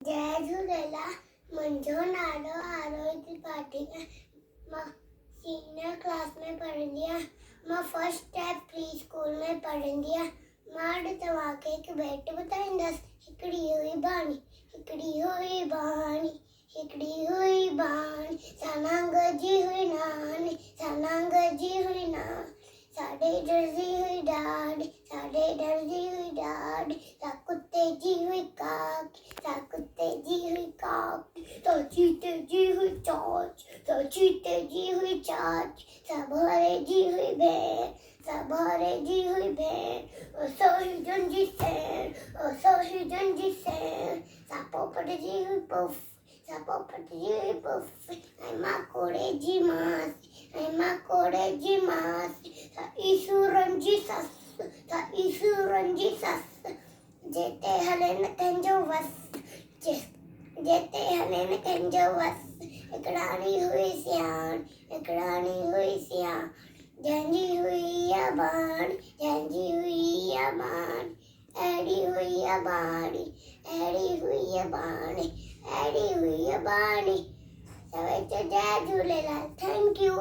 जय झूलेलाल। मुंहिंजो नालो आरोही त्रिपाठी आहे। मां सीनियर क्लास में पढ़ंदी आहियां। मां फर्स्ट स्टेप प्री स्कूल में पढ़ंदी आहियां। मां अॼु तव्हांखे हिकु बेट ॿुधाईंदसि। हिकिड़ी हुई बाणी, सानांग जी हुई नानी, सानांग जी हुई नानी। साॾे डरजी हुई ॾाढी, साॾे डरजी हुई ॾाढी। सा कुत्ते जी हुई काकी, सा कुत्ते जी हुई काकी। सा चीते जी हुई चाची, सा चीते जी हुई चाची। सा भौरे जी हुई भेण, सा भौरे जी हुई भेण। सोहिजन जी सेण, सोहिजन जी सेण। सा पोपट जी हुई पुफ, सा पोपट जी हुई पुफ। ऐं मां कोड़े जी मासी, ऐं मां कोड़े जी मासी। सा ईश्वरन जी ससु, सा ईश्वरन जी ससु। जेते हले न कंहिंजो वस, जेते हले न कंहिंजो वस। हिकड़ाणी हुई सियाण, हिकड़ाणी हुई सियाण। जंहिंजी हुई इहा बाणी, जंहिंजी हुई इहा बाणी। अहिड़ी हुई इहा बाणी, अहिड़ी हुई इहा बाणी, अहिड़ी हुई इहा बाणी। सभई चओ जय झूलेलाल। Thank U.